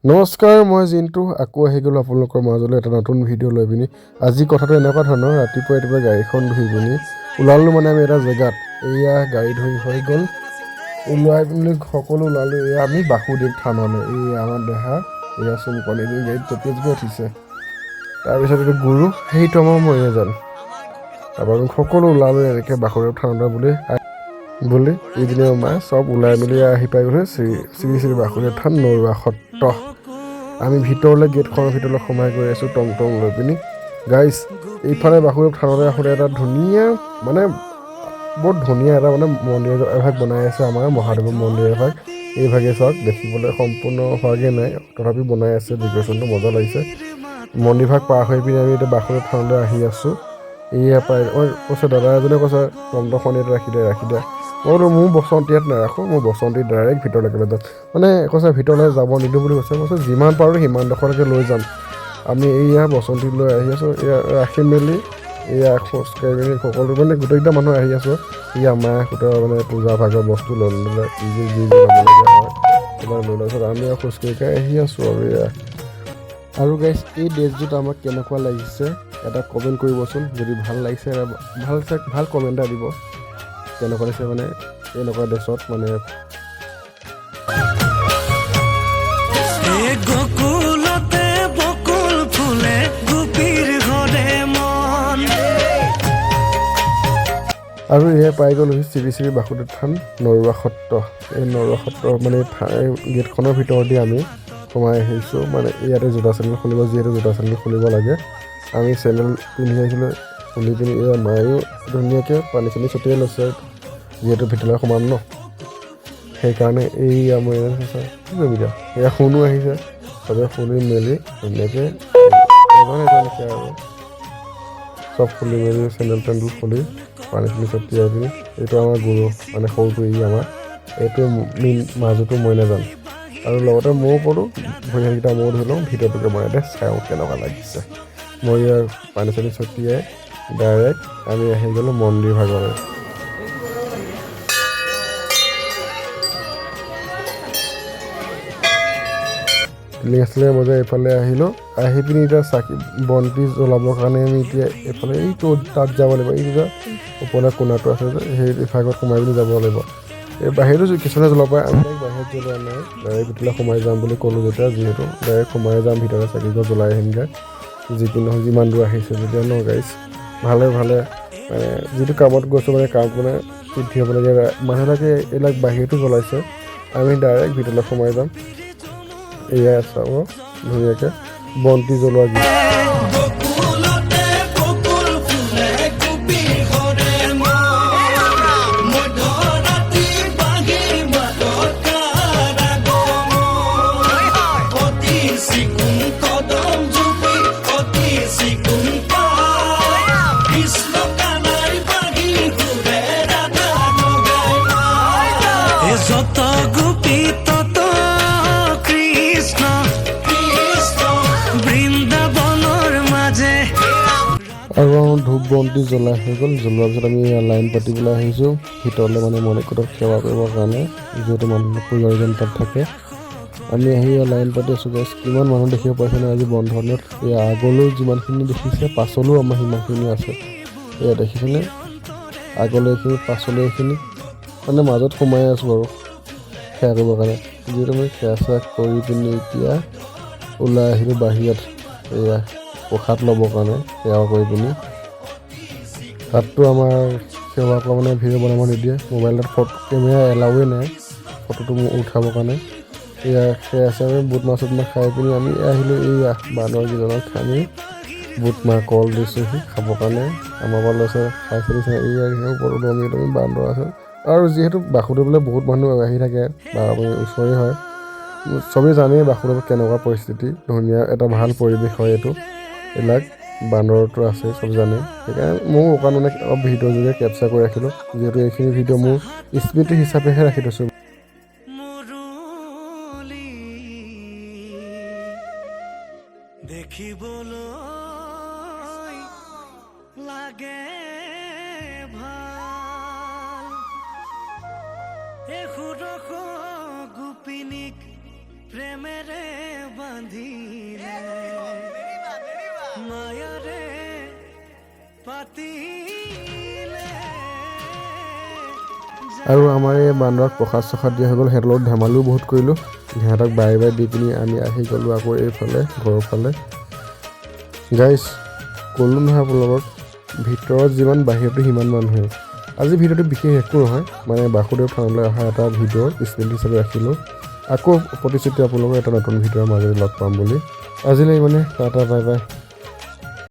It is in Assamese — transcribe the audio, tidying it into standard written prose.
নমস্কাৰ, মই জিন্তু আকৌ আহি গ'লোঁ আপোনালোকৰ মাজলৈ এটা নতুন ভিডিঅ' লৈ পিনি। আজি কথাটো এনেকুৱা ধৰণৰ, ৰাতিপুৱা গাড়ীখন ধুই পিনি ওলালোঁ মানে আমি এটা জেগাত। এয়া গাড়ী ধুই হৈ গ'ল, ওলাই পিনি সকলো ওলালোঁ। এয়া আমি বাসুদেৱ থানলৈ। এই আমাৰ দেহা এয়া চুমকণি গাড়ীত জঁপিয়াই উঠিছে। তাৰপিছত এইটো গুৰু, সেইটো আমাৰ মৰিয়াজান। তাৰপৰা আমি সকলো ওলালোঁ এনেকৈ বাসুদেৱ থানলৈ বুলি ইজনে মায়ে চব ওলাই মেলি আহি পাই গৈছে শ্ৰী শ্ৰী বাসুদেৱ থান নৰুৱা সত্ৰ। আমি ভিতৰলৈ গেটখনৰ ভিতৰলৈ সোমাই গৈ আছোঁ টমটম লৈ পিনি। গাইজ, এইফালে বাসুদেৱ থানলৈ আহোঁতে এটা ধুনীয়া মানে বহুত ধুনীয়া এটা মানে মন্দিৰ এভাগ বনাই আছে আমাৰ মহাদেৱৰ মন্দিৰ এভাগ। এইভাগে চাওক, দেখিবলৈ সম্পূৰ্ণ হোৱাগৈ নাই, তথাপি বনাই আছে। ডেক'ৰেশ্যনটো মজা লাগিছে। মন্দিৰভাগ পাৰ হৈ পিনি আমি এতিয়া বাসুদেৱ থানলৈ আহি আছোঁ। এয়া পাই কৈছে দাদা এজনে কৈছে টমটমখন ইয়াত ৰাখি দে। মই বোলো মোৰ বসন্ত ইয়াত নাৰাখোঁ, মোৰ বসন্তীত ডাইৰেক্ট ভিতৰলৈকে লৈ যাম। মানে কৈছে ভিতৰলৈ যাব নিদিওঁ বুলি কৈছে। কৈছে যিমান পাৰোঁ সিমানডোখৰলৈকে লৈ যাম। আমি এইয়া বসন্তীত লৈ আহি আছোঁ। এয়া ৰাখি মেলি এয়া খোজকাঢ়ি মেলি সকলো মানে গোটেইকেইটা মানুহ আহি আছোঁ। আমাৰ মানে পূজা ভাগৰ বস্তু লৈ ল'লে, যি ল'বলগীয়া হয় সেইবিলাক লৈ তাৰপিছত আমি আৰু খোজকাঢ়ি আহি আছোঁ আৰু এয়া। আৰু গাইজ, এই ড্ৰেছযোৰত আমাক কেনেকুৱা লাগিছে এটা কমেণ্ট কৰিবচোন। যদি ভাল লাগিছে ভাল কমেণ্ট এটা দিব। কেনেকুৱা লাগিছে মানে এনেকুৱা ড্ৰেছত মানে। আৰু এয়া পাই গ'লো শ্ৰী শ্ৰী বাসুদেৱ থান নৰুৱা সত্ৰ। এই নৰুৱা সত্ৰ মানে গেটখনৰ ভিতৰতে আমি সোমাই আহিছোঁ। মানে ইয়াতে জোতা চেণ্ডেল খুলিব, যিহেতু জোতা চেণ্ডেল খুলিব লাগে। আমি চেণ্ডেল পিন্ধি আহিছিলোঁ, খুলি পিনি এয়া মায়েও ধুনীয়াকৈ পানী চানী ছটিয়াই লৈছে, যিহেতু ভিতৰলৈ সোমাম ন, সেইকাৰণে এই আমাৰ কি কৰিবি দিয়া। এয়া সোণো আহিছে, চবে খুলি মেলি ধুনীয়াকৈ এজনকৈ আৰু চব খুলি মেলি চেণ্ডেল খুলি পানী চানী ছটিয়াই পিনি। এইটো আমাৰ গুৰু মানে সৰুটো আমাৰ, এইটো মাজুটো মই নাজানো। আৰু লগতে ময়ো কৰোঁ, ভৰি হাতকেইটা ময়ো ধুই লওঁ, ভিতৰটোকে বনাই দে চাওঁ কেনেকুৱা লাগিছে। মই ইয়াৰ পানী চানী ছটিয়াই ডাইৰেক্ট আমি আহি গ'লোঁ মন্দিৰ ভাগলৈ। টিলিং আছিলে মই এইফালে আহিলোঁ। আহি পিনি এতিয়া চাকি বন্তি জ্বলাবৰ কাৰণে আমি এতিয়া এইফালে এইটো তাত যাব লাগিব। এইটো যে ওপৰলৈ কোণাটো আছে যে সেই ভাগত সোমাই পিনি যাব লাগিব। এই বাহিৰতো কিছুমানে জ্বলাব পাৰে, আমি বাহিৰত জ্বলোৱা নাই, ডাইৰেক্ট ভিতৰলৈ সোমাই যাম বুলি ক'লোঁ যেতিয়া, যিহেতু ডাইৰেক্ট সোমাই যাম ভিতৰলৈ চাকিগছ জ্বলাই আহিমগৈ। যিকি নহয় যিমান দূৰ আহিছে যেতিয়া ন গাইজ, ভালে মানে যিটো কামত গৈছোঁ মানে কামত মানে সিদ্ধি হ'বলগীয়া মানুহবিলাকে এইবিলাক বাহিৰতো জ্বলাইছে, আমি ডাইৰেক্ট ভিতৰলৈ সোমাই যাম। এয়া চাব ধুনীয়াকৈ বন্তি জ্বলোৱা গীত। আৰু ধূপ বন্তি জ্বলাই হৈ গ'ল। জ্বলোৱাৰ পিছত আমি লাইন পাতিবলৈ আহিছোঁ ভিতৰলৈ, মানে মণিকূটত সেৱা কৰিবৰ কাৰণে, যিহেতু মানুহ পূজাৰীজন তাত থাকে। আমি আহি লাইন পাতি আছোঁ গাইজ। কিমান মানুহ দেখিব পাইছেনে আজি বন্ধনত। এই আগলৈও যিমানখিনি দেখিছে পাছলৈও আমাৰ সিমানখিনি আছে। এয়া দেখিছেনে, আগলৈ এইখিনি পাছলৈ এইখিনি, মানে মাজত সোমাই আছোঁ আৰু সেৱা কৰিবৰ কাৰণে। যিহেতু আমি সেৱা কৰি পিনি এতিয়া ওলাই আহিলোঁ বাহিৰত, এয়া প্ৰসাদ ল'বৰ কাৰণে সেৱা কৰি পিনি। তাততো আমাৰ সেৱা কৰা মানে ভিডিঅ' বনাব নিদিয়ে, মোবাইলত কেমেৰা এলাউৱে নাই ফটোটো উঠাবৰ কাৰণে। এয়া সেয়া আছে, আমি বুট মাহ চুট মাহ খাই পিনি আমি আহিলোঁ। এইয়া বান্দৰ কেইজনক আমি বুট মাহ কল দিছোঁহি খাবৰ কাৰণে। আমাৰ পৰা লৈছে খাই চাইছে। এইয়া ওপৰতো আমি বান্দৰ আছে। আৰু যিহেতু বাসুদেৱলৈ বহুত মানুহ আহি থাকে বা ওচৰে হয়, চবেই জানেই বাসুদেৱত কেনেকুৱা পৰিস্থিতি, ধুনীয়া এটা ভাল পৰিৱেশ হয় এইটো। এইবিলাক বান্দৰটো আছে চব জানে, সেইকাৰণে ময়ো অকণ মানে ভিডিঅ'ৰ যোগে কেপচাৰ কৰি ৰাখিলোঁ, যিহেতু এইখিনি ভিডিঅ' মোৰ স্মৃতি হিচাপেহে ৰাখি থৈছোঁ। দেখিবলৈ লাগে ভাল এসুৰখ গোপিনীক প্ৰেমেৰে আৰু আমাৰ এই বান্দৰক প্ৰসাদ চসাদ দিয়া হৈ গ'ল। সিহঁতৰ লগত ধেমালিও বহুত কৰিলোঁ। সিহঁতক বাই বাই দি পিনি আমি আহি গ'লোঁ আকৌ এইফালে ঘৰৰ ফালে। গাইছ ক'লোঁ নহয় আপোনালোকক, ভিতৰত যিমান বাহিৰতো সিমান মানুহে। আজি ভিডিঅ'টো বিশেষ একো নহয়, মানে বাসুদেৱ থানলৈ অহা এটা ভিডিঅ' স্পেচিয়েল হিচাপে ৰাখিলোঁ। আকৌ প্ৰতিশ্ৰুতি আপোনালোকক এটা নতুন ভিডিঅ'ৰ মাজেৰে লগ পাম বুলি। আজিলৈ মানে টাটা বাই বাই।